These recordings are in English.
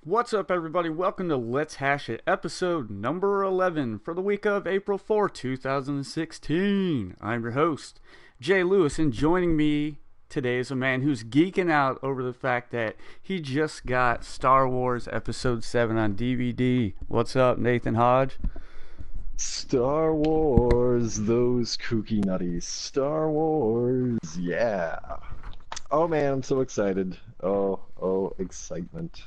What's up, everybody? Welcome to Let's Hash It, episode number 11 for the week of April 4, 2016. I'm your host, Jay Lewis, and joining me today is a man who's geeking out over the fact that he just got Star Wars Episode 7 on DVD. What's up, Nathan Hodge? Star Wars, those kooky nutties. Star Wars, yeah. Oh man, I'm so excited. Oh, excitement.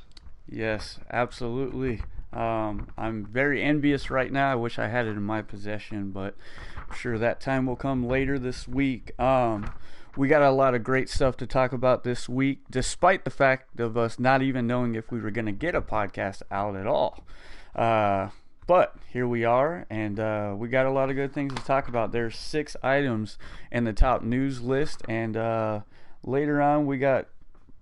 Yes, absolutely. I'm very envious right now. I wish I had it in my possession, but I'm sure that time will come later this week. We got a lot of great stuff to talk about this week, despite the fact of us not even knowing if we were going to get a podcast out at all. But here we are, and we got a lot of good things to talk about. There's 6 items in the top news list, and later on we got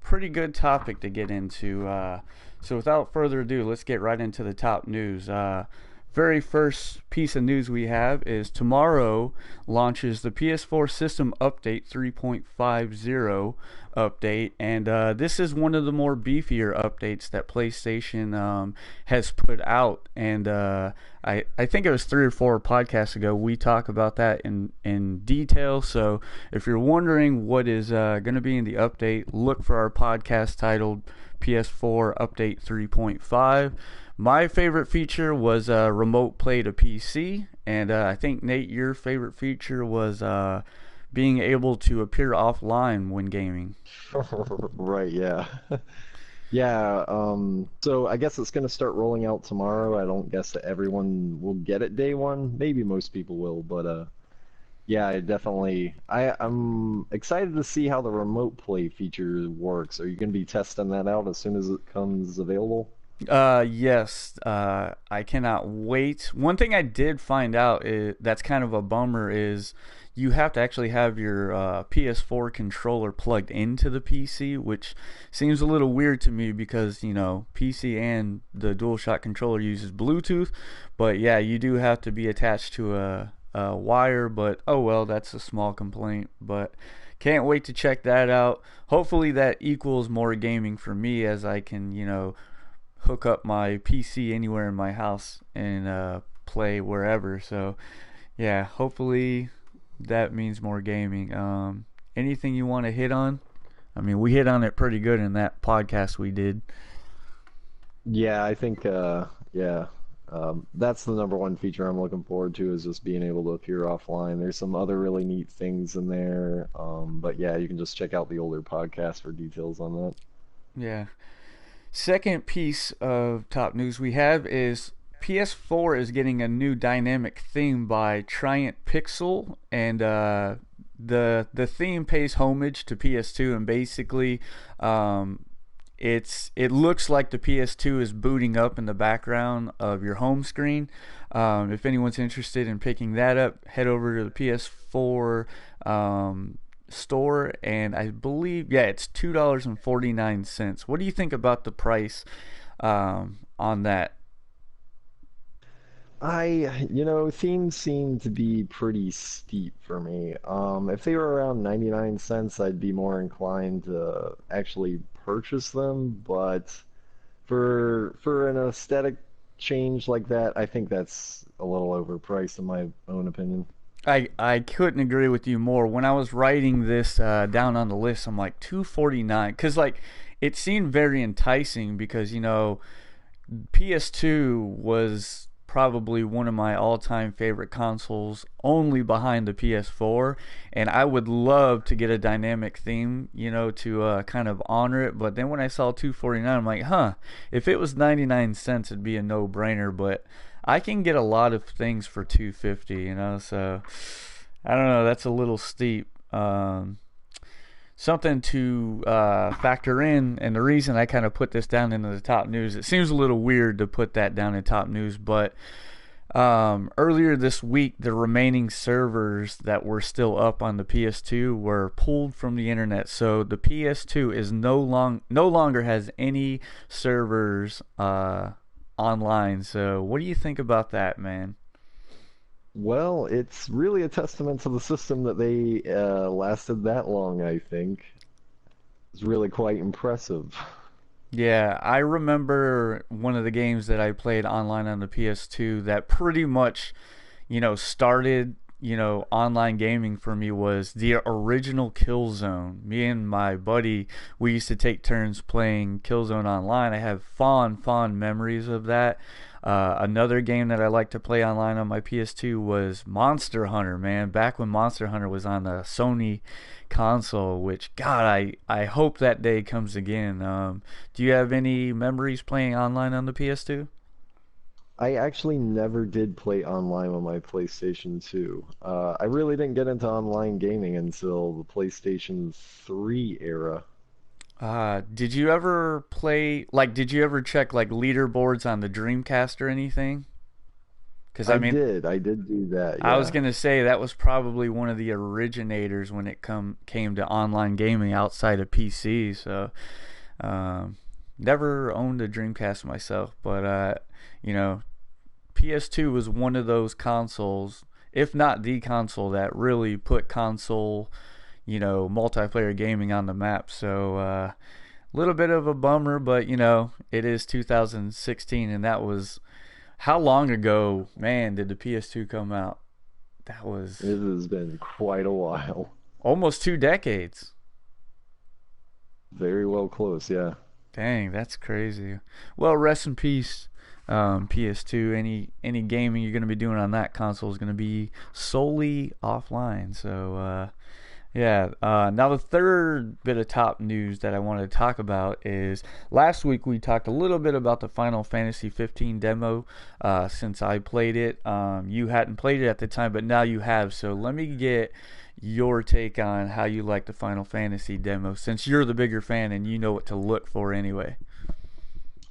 pretty good topic to get into. So without further ado, let's get right into the top news. Very first piece of news we have is tomorrow launches the PS4 System Update 3.50 update, and this is one of the more beefier updates that PlayStation has put out. And I think it was 3 or 4 podcasts ago we talked about that in detail. So if you're wondering what is going to be in the update, look for our podcast titled PS4 Update 3.5. My favorite feature was remote play to PC, and I think, Nate, your favorite feature was being able to appear offline when gaming. Right, yeah. Yeah, so I guess it's gonna start rolling out tomorrow. I don't guess that everyone will get it day one. Maybe most people will, but yeah, I'm excited to see how the remote play feature works. Are you gonna be testing that out as soon as it comes available? Yes, I cannot wait. One thing I did find out that's kind of a bummer is you have to actually have your PS4 controller plugged into the PC, which seems a little weird to me because, PC and the DualShock controller uses Bluetooth. But yeah, you do have to be attached to a wire, but oh well, that's a small complaint. But can't wait to check that out. Hopefully that equals more gaming for me as I can, hook up my PC anywhere in my house and play wherever. So, yeah, hopefully that means more gaming. Anything you want to hit on? I mean, we hit on it pretty good in that podcast we did. Yeah, I think yeah. That's the number one feature I'm looking forward to is just being able to appear offline. There's some other really neat things in there. But yeah, you can just check out the older podcast for details on that. Yeah. Second piece of top news we have is PS4 is getting a new dynamic theme by Triant Pixel, and the theme pays homage to PS2, and basically, it looks like the PS2 is booting up in the background of your home screen. If anyone's interested in picking that up, head over to the PS4 store, and I believe, yeah, it's $2.49. What do you think about the price on that? Themes seem to be pretty steep for me. If they were around 99 cents, I'd be more inclined to actually purchase them, but for an aesthetic change like that, I think that's a little overpriced in my own opinion. I couldn't agree with you more. When I was writing this down on the list, I'm like 249 because like it seemed very enticing because PS2 was probably one of my all-time favorite consoles, only behind the PS4, and I would love to get a dynamic theme, to kind of honor it. But then when I saw 249, I'm like, huh, if it was 99 cents, it'd be a no-brainer. But I can get a lot of things for 250, so I don't know, that's a little steep. Something to factor in, and the reason I kind of put this down into the top news, it seems a little weird to put that down in top news, but earlier this week, the remaining servers that were still up on the PS2 were pulled from the internet. So the PS2 is no longer has any servers online. So what do you think about that, man? Well, it's really a testament to the system that they lasted that long, I think. It's really quite impressive. Yeah, I remember one of the games that I played online on the PS2 that pretty much, started, online gaming for me was the original Killzone. Me and my buddy, we used to take turns playing Killzone online. I have fond memories of that. Another game that I like to play online on my PS2 was Monster Hunter, man. Back when Monster Hunter was on the Sony console, which, God, I hope that day comes again. Do you have any memories playing online on the PS2? I actually never did play online on my PlayStation 2. I really didn't get into online gaming until the PlayStation 3 era. Did you ever play, like, did you ever check, like, leaderboards on the Dreamcast or anything? Because, I mean, I did do that, I was yeah. gonna say that was probably one of the originators when it came to online gaming outside of PC. So, um, never owned a Dreamcast myself, but you know, PS2 was one of those consoles, if not the console, that really put console, multiplayer gaming on the map. So, a little bit of a bummer, but it is 2016, and that was how long ago, man, did the PS2 come out? That was It has been quite a while. almost 2 decades. Very well close, yeah. Dang, that's crazy. Well, rest in peace, PS2. Any gaming you're gonna be doing on that console is gonna be solely offline. So yeah. Now the third bit of top news that I wanted to talk about is last week we talked a little bit about the Final Fantasy 15 demo. Since I played it, you hadn't played it at the time, but now you have. So let me get your take on how you like the Final Fantasy demo, since you're the bigger fan and you know what to look for anyway.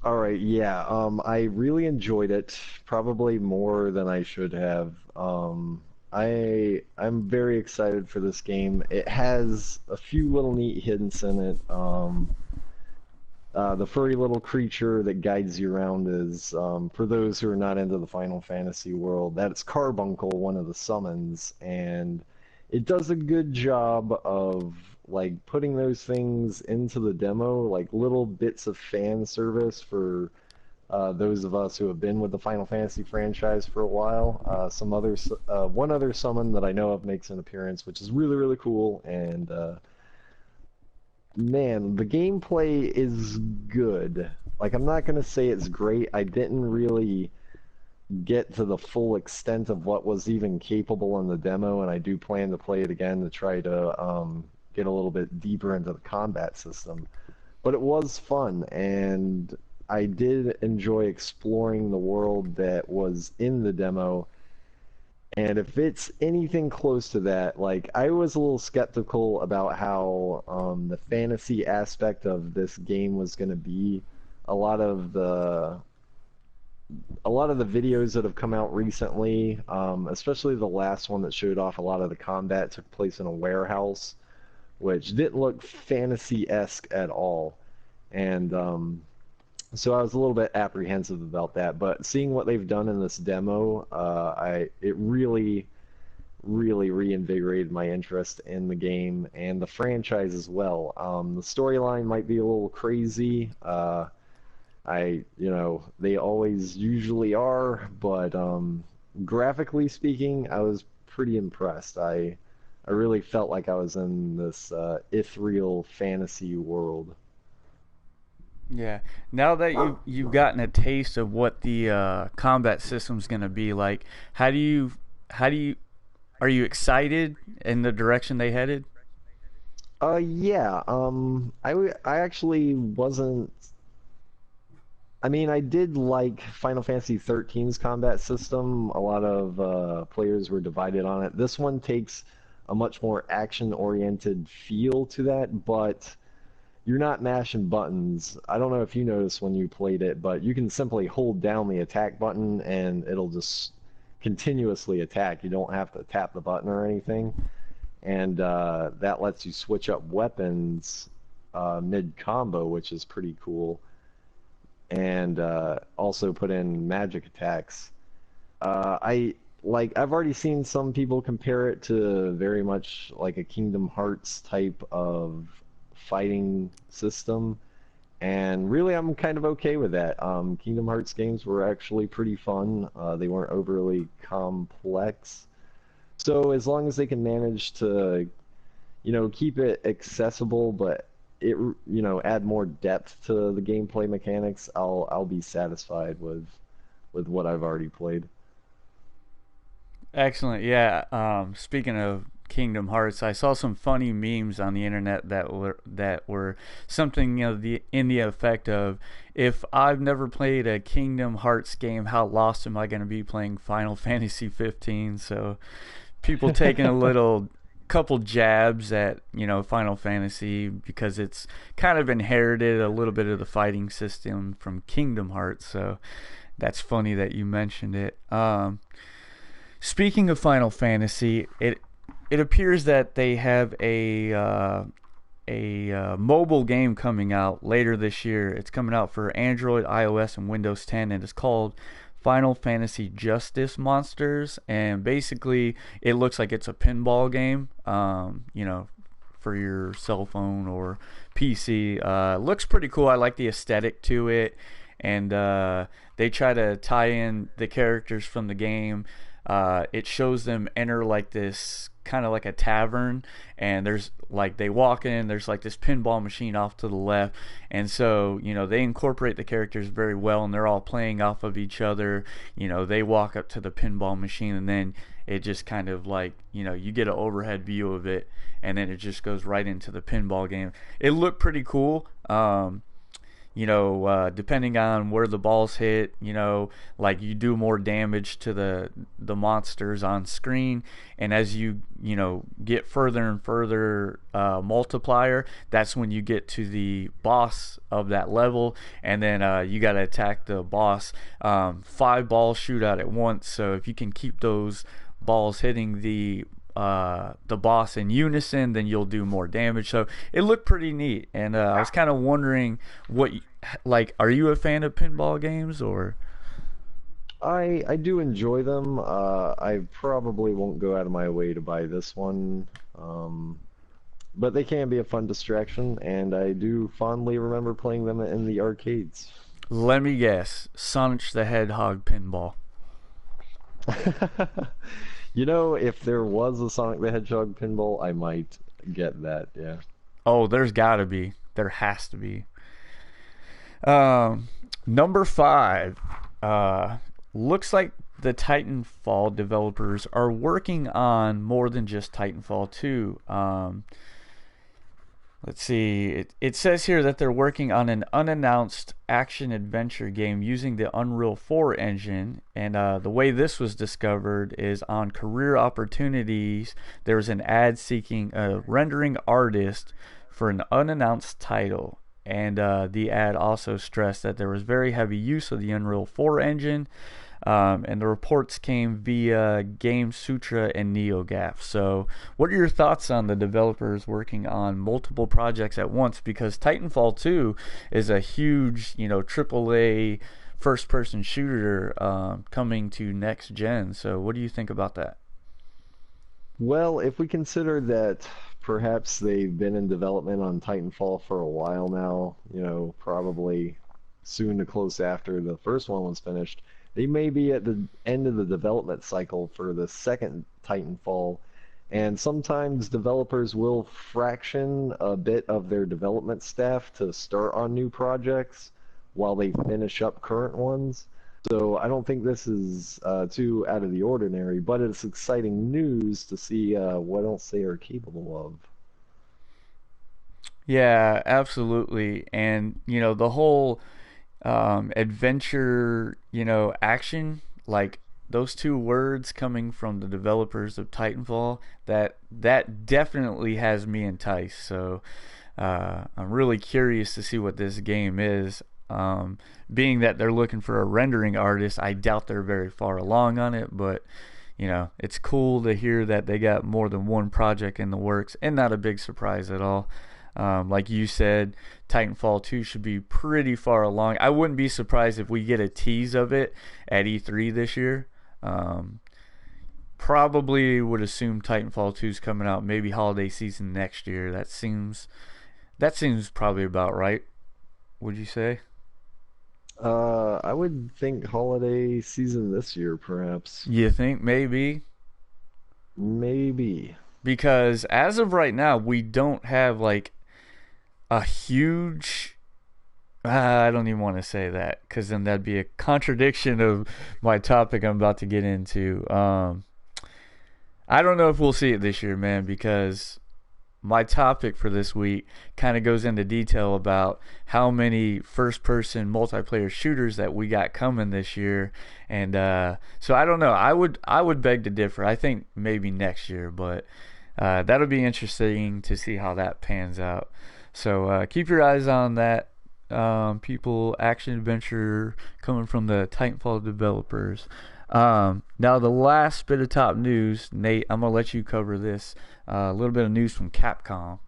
All right, yeah. I really enjoyed it, probably more than I should have. I'm very excited for this game. It has a few little neat hints in it. The furry little creature that guides you around is, for those who are not into the Final Fantasy world, that's Carbuncle, one of the summons, and it does a good job of like putting those things into the demo, like little bits of fan service for those of us who have been with the Final Fantasy franchise for a while. One other summon that I know of makes an appearance, which is really cool, and man, the gameplay is good. Like, I'm not gonna say it's great. I didn't really get to the full extent of what was even capable in the demo, and I do plan to play it again to try to get a little bit deeper into the combat system. But it was fun, and I did enjoy exploring the world that was in the demo. And if it's anything close to that, like I was a little skeptical about how the fantasy aspect of this game was going to be. A lot of the a lot of the videos that have come out recently, especially the last one that showed off a lot of the combat took place in a warehouse, which didn't look fantasy-esque at all. And so I was a little bit apprehensive about that. But seeing what they've done in this demo, it really reinvigorated my interest in the game and the franchise as well. The storyline might be a little crazy. They always usually are, but graphically speaking, I was pretty impressed. I really felt like I was in this ethereal fantasy world. Yeah. Now that you've gotten a taste of what the combat system's gonna be like, how do you are you excited in the direction they headed? Yeah. I actually wasn't. I mean, I did like Final Fantasy XIII's combat system. A lot of players were divided on it. This one takes a much more action-oriented feel to that, but you're not mashing buttons. I don't know if you noticed when you played it, but you can simply hold down the attack button and it'll just continuously attack. You don't have to tap the button or anything. And that lets you switch up weapons mid-combo, which is pretty cool. And also put in magic attacks. I've already seen some people compare it to very much like a Kingdom Hearts type of fighting system, And really, I'm kind of okay with that. Kingdom Hearts games were actually pretty fun. They weren't overly complex. So as long as they can manage to, keep it accessible, but add more depth to the gameplay mechanics, I'll be satisfied with what I've already played. Excellent. Yeah. Speaking of Kingdom Hearts, I saw some funny memes on the internet that were something, in the effect of, if I've never played a Kingdom Hearts game, how lost am I going to be playing Final Fantasy 15? So people taking a little couple jabs at Final Fantasy because it's kind of inherited a little bit of the fighting system from Kingdom Hearts. So that's funny that you mentioned it. Speaking of Final Fantasy, it appears that they have a mobile game coming out later this year. It's coming out for Android, iOS, and Windows 10, and it's called Final Fantasy Justice Monsters. And basically, it looks like it's a pinball game. For your cell phone or PC. Looks pretty cool. I like the aesthetic to it, and they try to tie in the characters from the game. It shows them enter like this kind of like a tavern, and there's like they walk in, there's like this pinball machine off to the left, and so they incorporate the characters very well, and they're all playing off of each other. They walk up to the pinball machine, and then it just kind of like you get an overhead view of it, and then it just goes right into the pinball game. It looked pretty cool. Depending on where the balls hit, like you do more damage to the monsters on screen, and as you get further and further multiplier, that's when you get to the boss of that level, and then you got to attack the boss. 5 balls shoot out at once, so if you can keep those balls hitting the boss in unison, then you'll do more damage. So it looked pretty neat, and I was kind of wondering are you a fan of pinball games or? I do enjoy them. I probably won't go out of my way to buy this one, but they can be a fun distraction, and I do fondly remember playing them in the arcades. Let me guess, Sonic the Hedgehog pinball. If there was a Sonic the Hedgehog pinball, I might get that, yeah. Oh, there's gotta be. There has to be. Number 5. Looks like the Titanfall developers are working on more than just Titanfall 2. Let's see. It says here that they're working on an unannounced action-adventure game using the Unreal 4 engine. And the way this was discovered is on Career Opportunities. There was an ad seeking a rendering artist for an unannounced title. And the ad also stressed that there was very heavy use of the Unreal 4 engine. And the reports came via Game Sutra and NeoGAF. So what are your thoughts on the developers working on multiple projects at once? Because Titanfall 2 is a huge, AAA first-person shooter coming to next gen. So what do you think about that? Well, if we consider that perhaps they've been in development on Titanfall for a while now, probably soon to close after the first one was finished, they may be at the end of the development cycle for the second Titanfall, and sometimes developers will fraction a bit of their development staff to start on new projects while they finish up current ones. So I don't think this is too out of the ordinary, but it's exciting news to see what else they are capable of. Yeah, absolutely. And, the whole adventure, action, like those two words coming from the developers of Titanfall, that definitely has me enticed. So I'm really curious to see what this game is. Being that they're looking for a rendering artist, I doubt they're very far along on it, but it's cool to hear that they got more than one project in the works, and not a big surprise at all. Like you said, Titanfall 2 should be pretty far along. I wouldn't be surprised if we get a tease of it at E3 this year. Probably would assume Titanfall 2 is coming out maybe holiday season next year. That seems probably about right. would you say? I would think holiday season this year, perhaps. You think maybe? Maybe. Because as of right now, we don't have like a huge. I don't even want to say that because then that'd be a contradiction of my topic I'm about to get into. I don't know if we'll see it this year, man, because my topic for this week kind of goes into detail about how many first person multiplayer shooters that we got coming this year. And so I don't know. I would beg to differ. I think maybe next year, but that'll be interesting to see how that pans out. So keep your eyes on that. People action adventure coming from the Titanfall developers. Now the last bit of top news, Nate, I'm gonna let you cover this. A little bit of news from Capcom.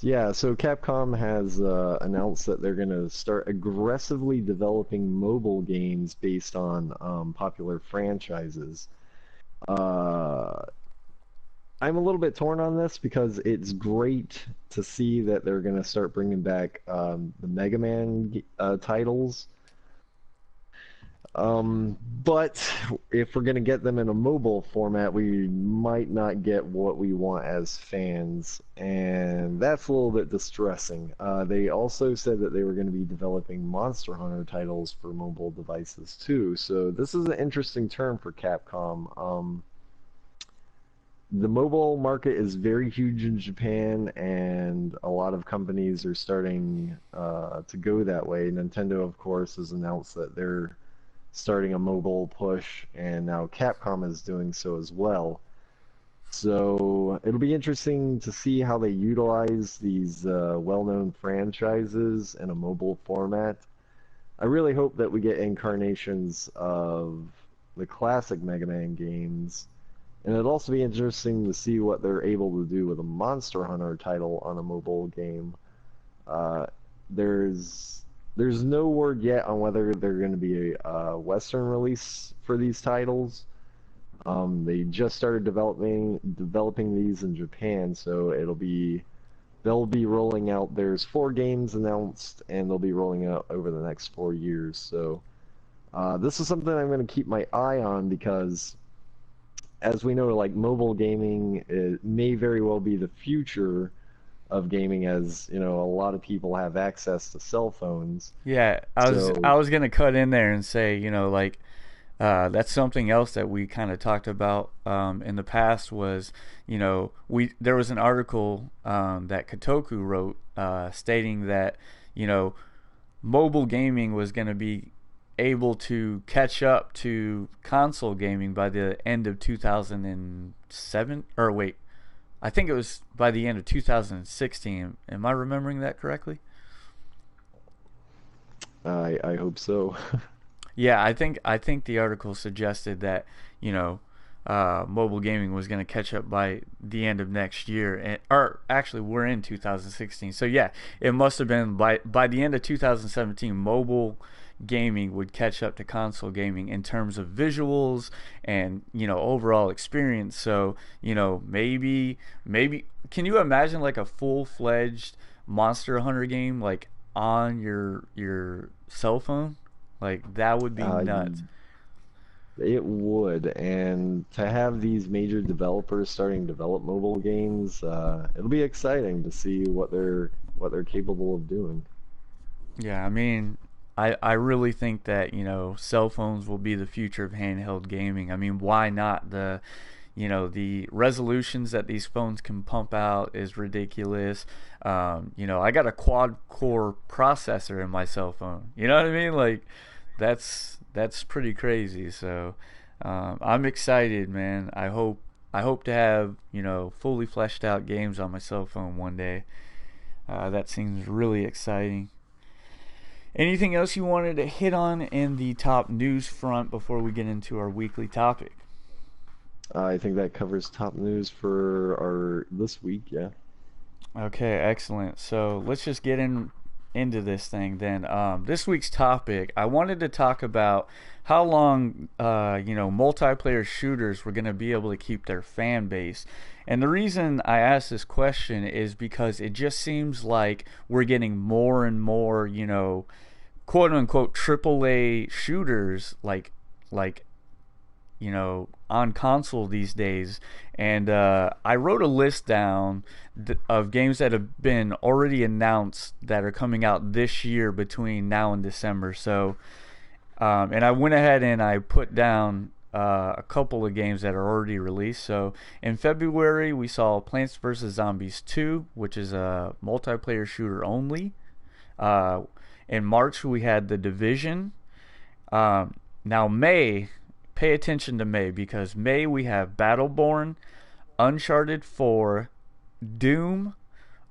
Yeah, so Capcom has announced that they're going to start aggressively developing mobile games based on popular franchises. Uh, I'm a little bit torn on this because it's great to see that they're going to start bringing back the Mega Man titles. But if we're gonna get them in a mobile format, we might not get what we want as fans, and that's a little bit distressing. They also said that they were going to be developing Monster Hunter titles for mobile devices too, so this is an interesting term for Capcom. The mobile market is very huge in Japan, and a lot of companies are starting to go that way. Nintendo, of course, has announced that they're starting a mobile push, and now Capcom is doing so as well. So it'll be interesting to see how they utilize these well-known franchises in a mobile format. I really hope that we get incarnations of the classic Mega Man games, and it'd also be interesting to see what they're able to do with a Monster Hunter title on a mobile game. Uh, there's no word yet on whether they're going to be a Western release for these titles. They just started developing these in Japan, so they'll be rolling out. There's 4 games announced, and they'll be rolling out over the next 4 years. So this is something I'm going to keep my eye on because, as we know, like mobile gaming may very well be the future of gaming, as you know, a lot of people have access to cell phones. Yeah, I So was gonna cut in there and say, like that's something else that we kind of talked about in the past was, we there was an article that Kotaku wrote stating that you know mobile gaming was going to be able to catch up to console gaming by the end of 2007, or wait, I think it was by the end of 2016. Am I remembering that correctly? I hope so. Yeah, I think the article suggested that you know mobile gaming was going to catch up by the end of next year, and or actually we're in 2016. So yeah, it must have been by the end of 2017, mobile gaming would catch up to console gaming in terms of visuals and overall experience. So maybe can you imagine like a full fledged Monster Hunter game like on your cell phone? Like that would be uh, nuts. it would, and to have these major developers starting to develop mobile games, it'll be exciting to see what they're capable of doing. Yeah, I mean, I really think that cell phones will be the future of handheld gaming. I mean, why not? The resolutions that these phones can pump out is ridiculous. I got a quad core processor in my cell phone. You know what I mean? Like that's pretty crazy. So I'm excited, man. I hope to have fully fleshed out games on my cell phone one day. That seems really exciting. Anything else you wanted to hit on in the top news front before we get into our weekly topic? I think that covers top news for our this week. Yeah. Okay, excellent. So let's just get into this thing, then this week's topic, I wanted to talk about how long multiplayer shooters were going to be able to keep their fan base. And the reason I asked this question is because it just seems like we're getting more and more, quote unquote AAA shooters like on console these days. And I wrote a list down of games that have been already announced that are coming out this year between now and December. So and I went ahead and I put down a couple of games that are already released. So in February we saw Plants vs. Zombies 2, which is a multiplayer shooter only. In March we had The Division. Now May, pay attention to May, because May we have Battleborn, Uncharted 4, Doom,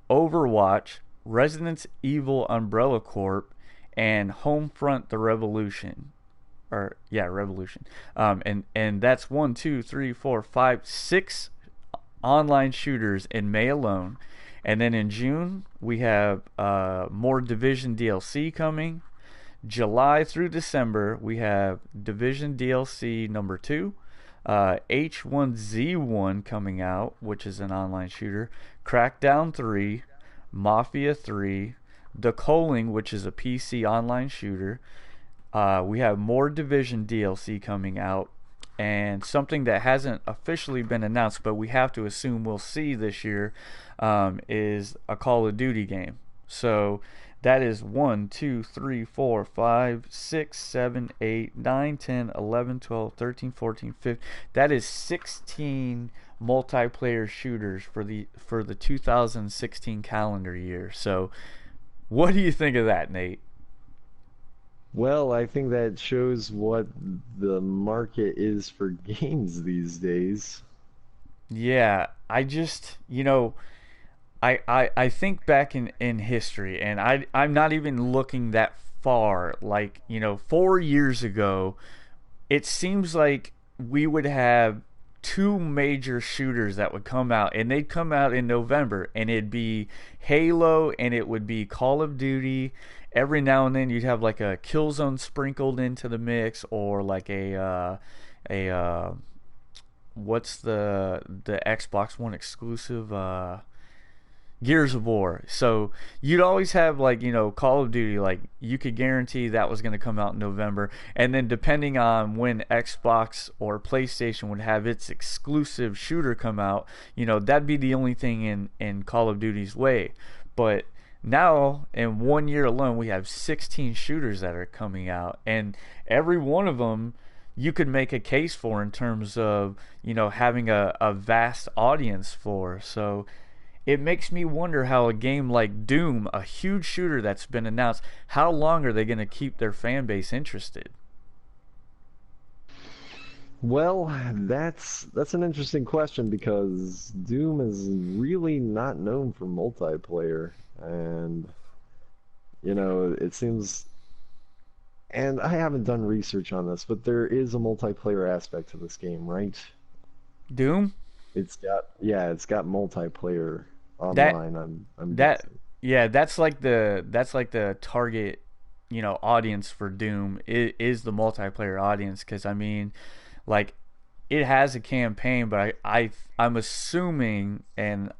Overwatch, Resident Evil Umbrella Corp, and Homefront: The Revolution. Revolution. And that's 1, 2, 3, 4, 5, 6 online shooters in May alone. And then in June we have more Division DLC coming. July through December we have Division DLC number 2, H1Z1 coming out, which is an online shooter, Crackdown 3, Mafia 3, The Calling, which is a PC online shooter. We have more Division DLC coming out, and something that hasn't officially been announced but we have to assume we'll see this year is a Call of Duty game. So that is 1, 2, 3, 4, 5, 6, 7, 8, 9, 10, 11, 12, 13, 14, 15. That is 16 multiplayer shooters for the 2016 calendar year. So what do you think of that, Nate? Well, I think that shows what the market is for games these days. Yeah, I just, I think back in history, and I'm not even looking that far. 4 years ago, it seems like we would have two major shooters that would come out, and they'd come out in November, and it'd be Halo and it would be Call of Duty. Every now and then you'd have like a Killzone sprinkled into the mix, or like a what's the Xbox One exclusive, Gears of War. So you'd always have Call of Duty, like you could guarantee that was going to come out in November, and then depending on when Xbox or PlayStation would have its exclusive shooter come out, that'd be the only thing in Call of Duty's way. But now in 1 year alone we have 16 shooters that are coming out, and every one of them you could make a case for in terms of having a vast audience for. So it makes me wonder how a game like Doom, a huge shooter that's been announced, how long are they going to keep their fan base interested? Well, that's an interesting question, because Doom is really not known for multiplayer, and it seems, and I haven't done research on this, but there is a multiplayer aspect to this game, right? Doom? It's got multiplayer That online. I'm that guessing. yeah, that's like the target, audience for Doom is the multiplayer audience, because I mean, like, it has a campaign, but I'm assuming, and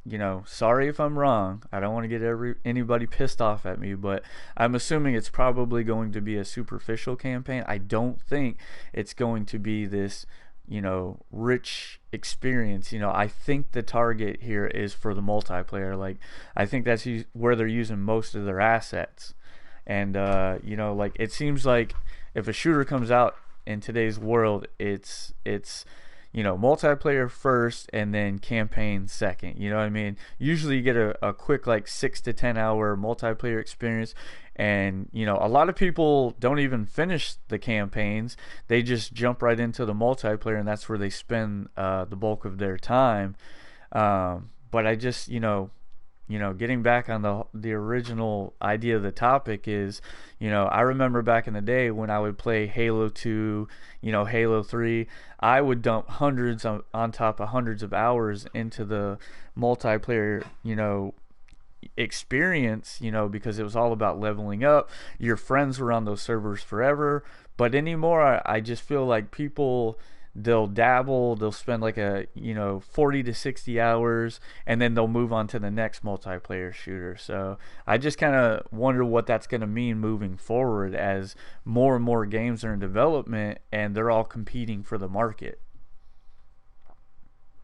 sorry if I'm wrong, I don't want to get anybody pissed off at me, but I'm assuming it's probably going to be a superficial campaign. I don't think it's going to be this rich experience. I think the target here is for the multiplayer. Like, I think that's where they're using most of their assets. And it seems like if a shooter comes out in today's world, it's multiplayer first and then campaign second. You know what I mean? Usually you get a quick 6 to 10 hour multiplayer experience, and a lot of people don't even finish the campaigns. They just jump right into the multiplayer, and that's where they spend the bulk of their time. But I just getting back on the original idea of the topic is, I remember back in the day when I would play Halo 2, Halo 3, I would dump hundreds on top of hundreds of hours into the multiplayer, experience, because it was all about leveling up. Your friends were on those servers forever. But anymore, I just feel like people, they'll dabble, they'll spend like 40 to 60 hours, and then they'll move on to the next multiplayer shooter. So I just kind of wonder what that's going to mean moving forward as more and more games are in development and they're all competing for the market.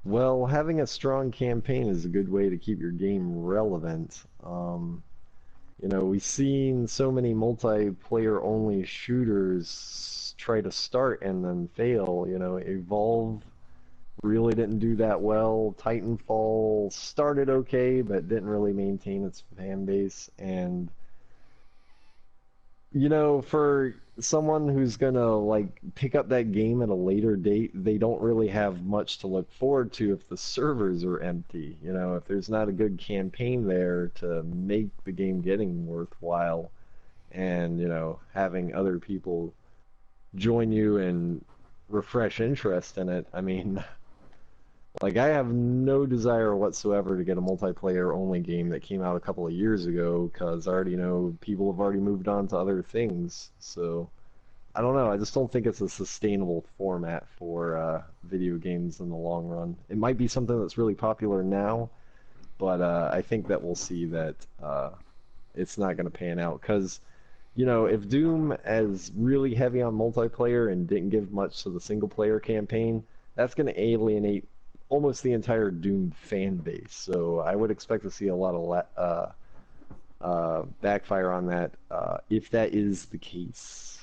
Well, having a strong campaign is a good way to keep your game relevant. We've seen so many multiplayer only shooters try to start and then fail. Evolve really didn't do that well. Titanfall started okay, but didn't really maintain its fan base. And for someone who's gonna like pick up that game at a later date, they don't really have much to look forward to if the servers are empty. If there's not a good campaign there to make the game getting worthwhile, and having other people join you and refresh interest in it. I mean, like, I have no desire whatsoever to get a multiplayer only game that came out a couple of years ago, because I already know people have already moved on to other things. So I don't know. I just don't think it's a sustainable format for video games in the long run. It might be something that's really popular now, but I think that we'll see that it's not going to pan out. Because, if Doom is really heavy on multiplayer and didn't give much to the single player campaign, that's going to alienate almost the entire Doom fan base. So I would expect to see a lot of backfire on that if that is the case.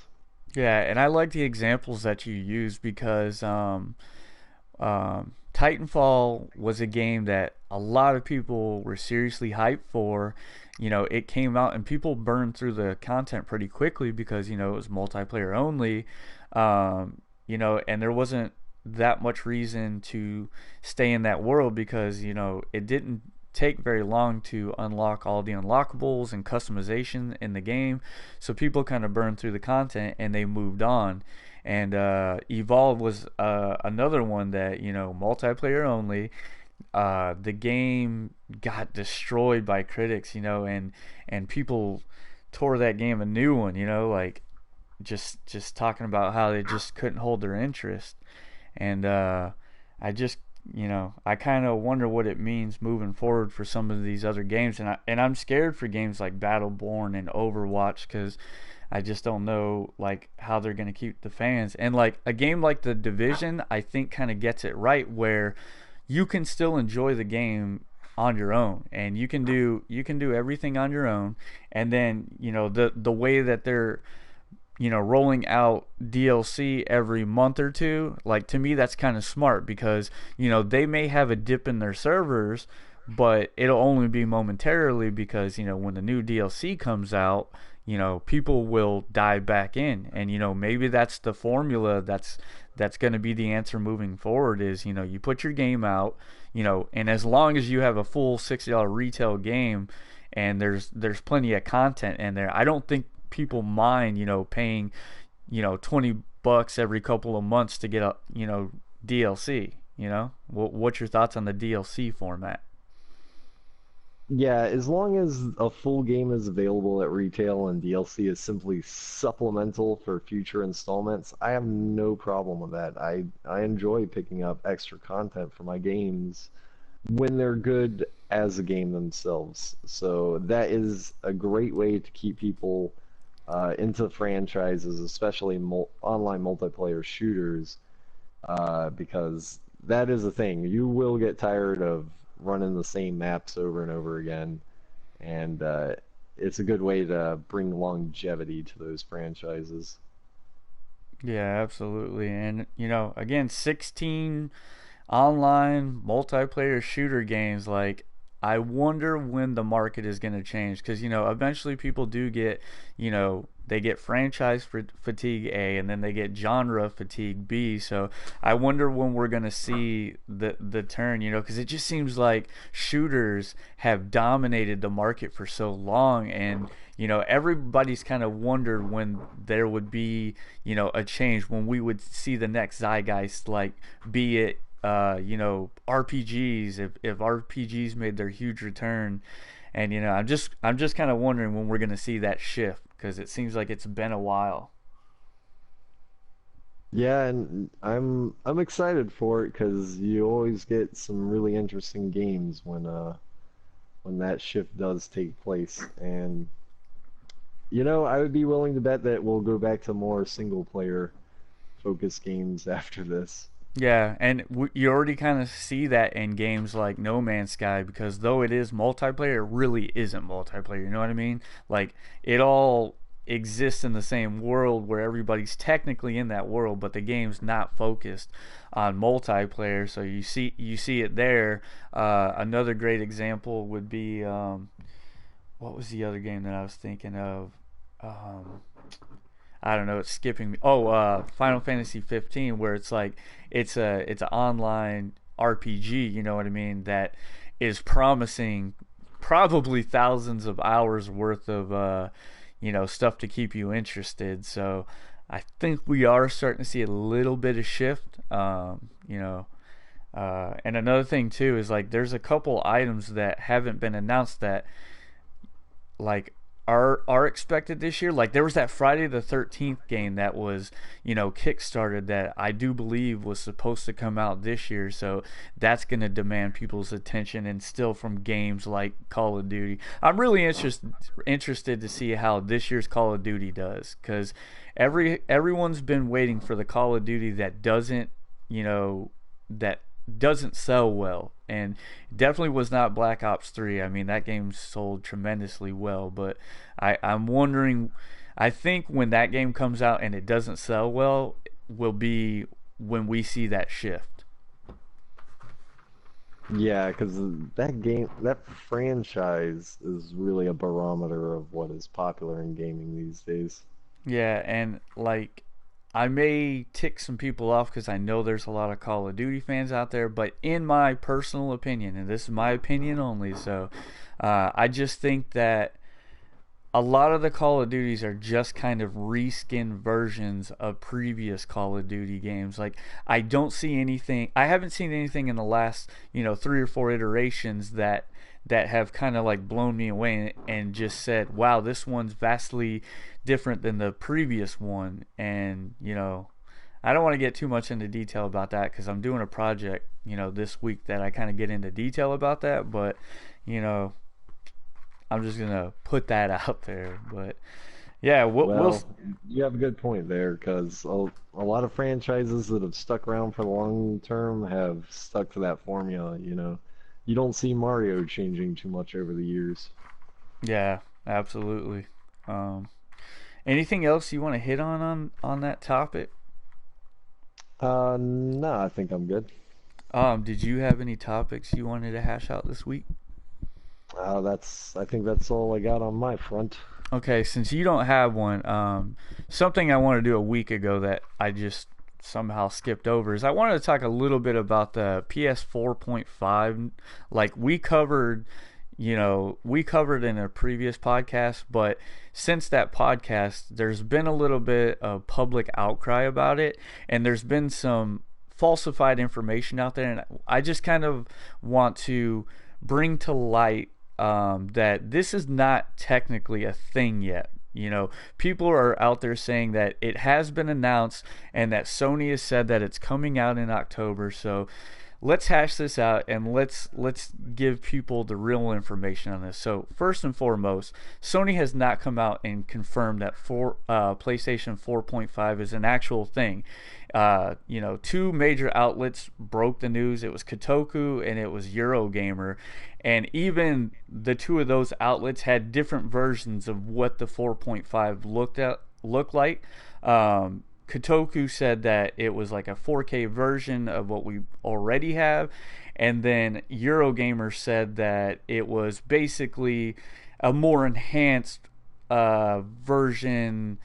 Yeah, and I like the examples that you use because Titanfall was a game that a lot of people were seriously hyped for. It came out and people burned through the content pretty quickly because, it was multiplayer only. And there wasn't that much reason to stay in that world because, it didn't take very long to unlock all the unlockables and customization in the game. So people kind of burned through the content and they moved on. And Evolve was another one that, multiplayer only. The game got destroyed by critics, and people tore that game a new one, like just talking about how they just couldn't hold their interest. And I kind of wonder what it means moving forward for some of these other games, and I'm scared for games like Battleborn and Overwatch because I just don't know like how they're going to keep the fans. And like a game like The Division, I think kind of gets it right where you can still enjoy the game on your own, and you can do everything on your own. And then the way that they're rolling out DLC every month or two, like, to me that's kind of smart because they may have a dip in their servers, but it'll only be momentarily because when the new DLC comes out, people will dive back in. And maybe that's the formula that's going to be the answer moving forward is you put your game out, and as long as you have a full $60 retail game and there's plenty of content in there, I don't think people mind paying $20 every couple of months to get a DLC. What's your thoughts on the DLC format? Yeah, as long as a full game is available at retail and DLC is simply supplemental for future installments, I have no problem with that. I enjoy picking up extra content for my games when they're good as a game themselves. So that is a great way to keep people into franchises, especially online multiplayer shooters, because that is the thing. You will get tired of running the same maps over and over again, and it's a good way to bring longevity to those franchises. Yeah, absolutely. And again, 16 online multiplayer shooter games, like, I wonder when the market is going to change because eventually people do get they get franchise fatigue A and then they get genre fatigue B. So I wonder when we're going to see the turn, because it just seems like shooters have dominated the market for so long, and everybody's kind of wondered when there would be a change, when we would see the next zeitgeist, like, be it RPGs, if RPGs made their huge return. And I'm just kind of wondering when we're going to see that shift, because it seems like it's been a while. Yeah, and I'm excited for it because you always get some really interesting games when that shift does take place. And I would be willing to bet that we'll go back to more single player focused games after this. Yeah, and you already kind of see that in games like No Man's Sky, because though it is multiplayer, it really isn't multiplayer. You know what I mean? Like, it all exists in the same world where everybody's technically in that world, but the game's not focused on multiplayer. So you see it there. Another great example would be what was the other game that I was thinking of? Um, I don't know. It's skipping me. Oh, Final Fantasy 15, where it's like it's an online RPG. You know what I mean? That is promising probably thousands of hours worth of stuff to keep you interested. So I think we are starting to see a little bit of shift. And another thing too is like there's a couple items that haven't been announced that like are expected this year. Like there was that Friday the 13th game that was, kickstarted, that I do believe was supposed to come out this year. So that's going to demand people's attention, and still from games like Call of Duty. I'm really interested to see how this year's Call of Duty does, cuz everyone's been waiting for the Call of Duty that doesn't sell well, and definitely was not Black Ops 3. I mean, that game sold tremendously well, but I'm wondering, I think when that game comes out and it doesn't sell well will be when we see that shift. Yeah, because that franchise is really a barometer of what is popular in gaming these days. Yeah, and like I may tick some people off because I know there's a lot of Call of Duty fans out there, but in my personal opinion, and this is my opinion only, so I just think that a lot of the Call of Duties are just kind of reskin versions of previous Call of Duty games. Like I haven't seen anything in the last, 3 or 4 iterations that have kind of like blown me away and just said, "Wow, this one's vastly different than the previous one." And I don't want to get too much into detail about that because I'm doing a project, this week that I kind of get into detail about that. But you know, I'm just gonna put that out there. But yeah, we'll Well, you have a good point there, because a lot of franchises that have stuck around for the long term have stuck to that formula. You don't see Mario changing too much over the years. yeah, absolutely. Um, Anything else you want to hit on that topic? No, I think I'm good. Did you have any topics you wanted to hash out this week? I think that's all I got on my front. Okay, since you don't have one, something I wanted to do a week ago that I just somehow skipped over is I wanted to talk a little bit about the PS 4.5. Like we covered in a previous podcast, but since that podcast, there's been a little bit of public outcry about it, and there's been some falsified information out there, and I just kind of want to bring to light that this is not technically a thing yet. People are out there saying that it has been announced and that Sony has said that it's coming out in October. So let's hash this out and let's give people the real information on this. So first and foremost, Sony has not come out and confirmed that PlayStation 4.5 is an actual thing. Two major outlets broke the news. It was Kotaku and it was Eurogamer, and even the two of those outlets had different versions of what the 4.5 looked like. Kotaku said that it was like a 4K version of what we already have, and then Eurogamer said that it was basically a more enhanced version,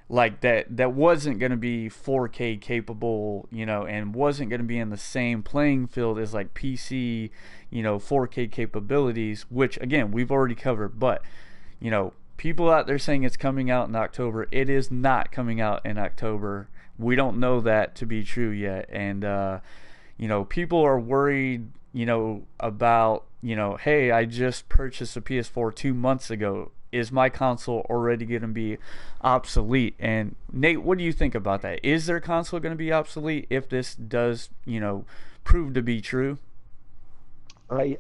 like that wasn't going to be 4K capable, and wasn't going to be in the same playing field as like PC, 4K capabilities, which again we've already covered. But people out there saying it's coming out in October. It is not coming out in October. We don't know that to be true yet. And, people are worried, about, hey, I just purchased a PS4 2 months ago. Is my console already going to be obsolete? And Nate, what do you think about that? Is their console going to be obsolete if this does, prove to be true? I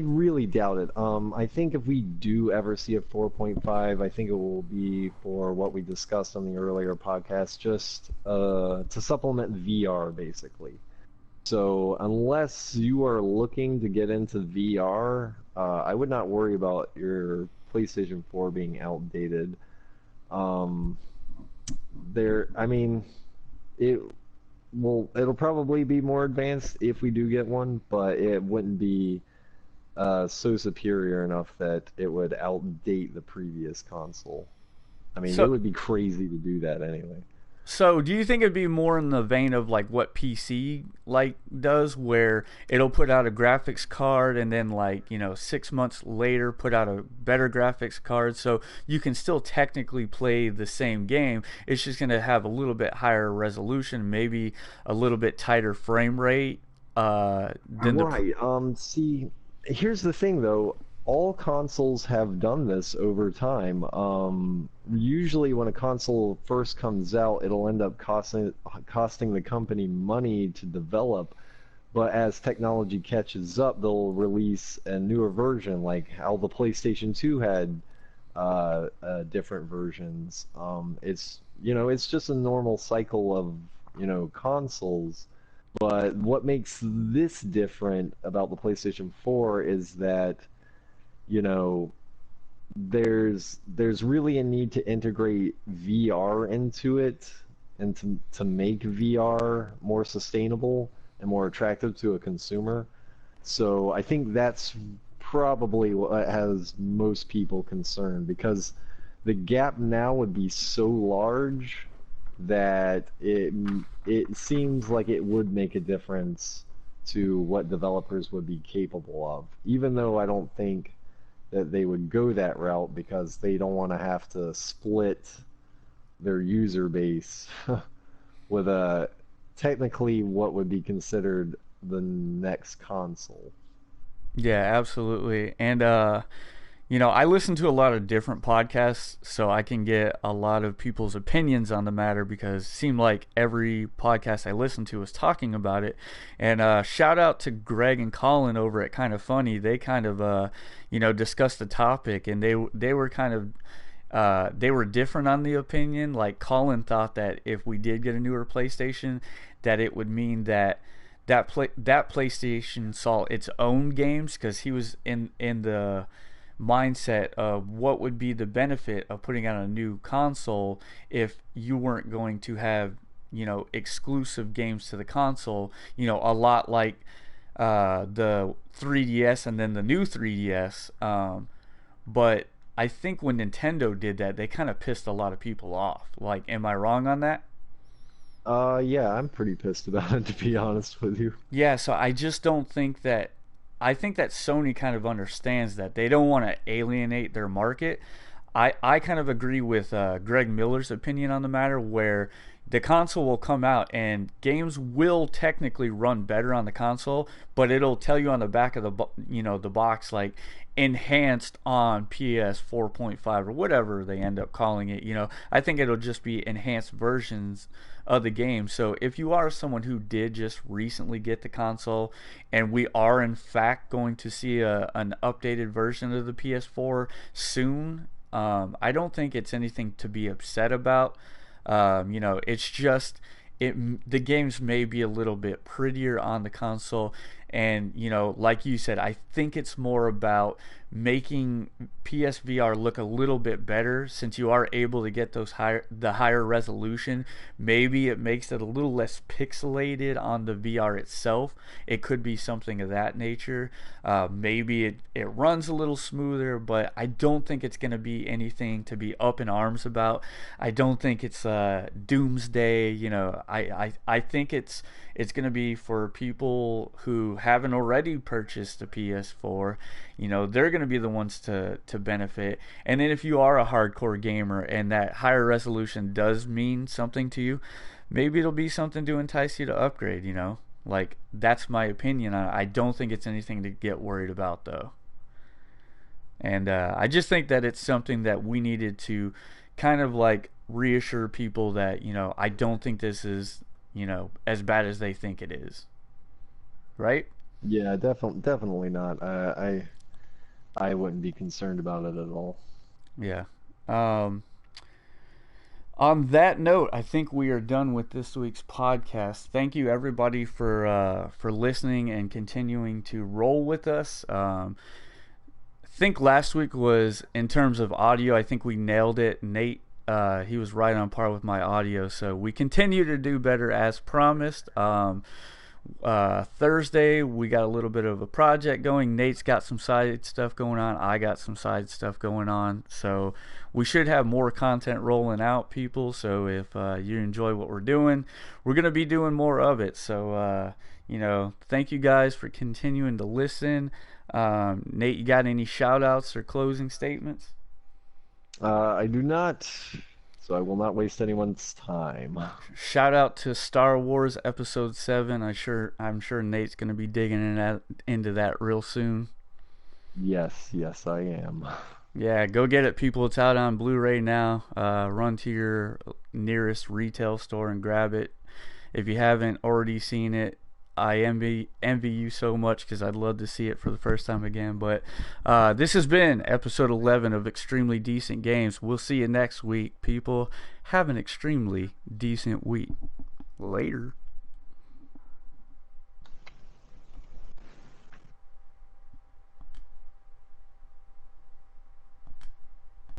really doubt it. I think if we do ever see a 4.5, I think it will be for what we discussed on the earlier podcast, just to supplement VR basically. So unless you are looking to get into VR, I would not worry about your PlayStation 4 being outdated. Um, I mean, it it'll probably be more advanced if we do get one, but it wouldn't be so superior enough that it would outdate the previous console. I mean, it So would be crazy to do that anyway. So, do you think it'd be more in the vein of like what PC like does, where it'll put out a graphics card and then 6 months later put out a better graphics card, so you can still technically play the same game. It's just gonna have a little bit higher resolution, maybe a little bit tighter frame rate than the. Right. See, here's the thing though. All consoles have done this over time. Usually when a console first comes out, it'll end up costing the company money to develop, but as technology catches up, they'll release a newer version, like how the PlayStation 2 had different versions. It's just a normal cycle of, consoles. But what makes this different about the PlayStation 4 is that, you know, there's really a need to integrate VR into it and to make VR more sustainable and more attractive to a consumer. So I think that's probably what has most people concerned, because the gap now would be so large that it seems like it would make a difference to what developers would be capable of, even though I don't think that they would go that route because they don't want to have to split their user base with a technically what would be considered the next console. Yeah, absolutely. And I listen to a lot of different podcasts, so I can get a lot of people's opinions on the matter because it seemed like every podcast I listened to was talking about it. And shout out to Greg and Colin over at Kind of Funny. They kind of discussed the topic, and they were kind of they were different on the opinion. Like Colin thought that if we did get a newer PlayStation, that it would mean that that PlayStation saw its own games, because he was in the mindset of what would be the benefit of putting out a new console if you weren't going to have exclusive games to the console, a lot like the 3DS and then the new 3DS. But I think when Nintendo did that, they kind of pissed a lot of people off. Like, am I wrong on that? Yeah, I'm pretty pissed about it, to be honest with you. Yeah, so I just don't think that. I think that Sony kind of understands that they don't want to alienate their market. I kind of agree with Greg Miller's opinion on the matter, where the console will come out and games will technically run better on the console, but it'll tell you on the back of the box, like, enhanced on PS 4.5 or whatever they end up calling it. I think it'll just be enhanced versions of the game. So if you are someone who did just recently get the console, and we are in fact going to see an updated version of the PS4 soon, I don't think it's anything to be upset about. It's just the games may be a little bit prettier on the console, and like you said, I think it's more about making PSVR look a little bit better, since you are able to get the higher resolution. Maybe it makes it a little less pixelated on the VR itself. It could be something of that nature. Maybe it runs a little smoother, but I don't think it's going to be anything to be up in arms about. I don't think it's doomsday. I think it's going to be for people who haven't already purchased a PS4. They're going to be the ones to benefit. And then if you are a hardcore gamer and that higher resolution does mean something to you, maybe it'll be something to entice you to upgrade. Like, that's my opinion on it. I don't think it's anything to get worried about, though. And I just think that it's something that we needed to kind of like reassure people that, I don't think this is, as bad as they think it is. Right? Yeah, definitely not. I wouldn't be concerned about it at all. Yeah. Um, on that note, I think we are done with this week's podcast. Thank you, everybody, for listening and continuing to roll with us. I think last week was, in terms of audio, I think we nailed it. Nate, he was right on par with my audio, so we continue to do better as promised. Thursday, we got a little bit of a project going. Nate's got some side stuff going on. I got some side stuff going on. So we should have more content rolling out, people. So if you enjoy what we're doing, we're going to be doing more of it. So, thank you guys for continuing to listen. Nate, you got any shout outs or closing statements? I do not, so I will not waste anyone's time. Shout out to Star Wars Episode 7. I'm sure Nate's going to be digging into that real soon. Yes, I am. Yeah, go get it, people. It's out on Blu-ray now. Run to your nearest retail store and grab it. If you haven't already seen it, I envy you so much, because I'd love to see it for the first time again. But this has been episode 11 of Extremely Decent Games. We'll see you next week, people. Have an extremely decent week. Later.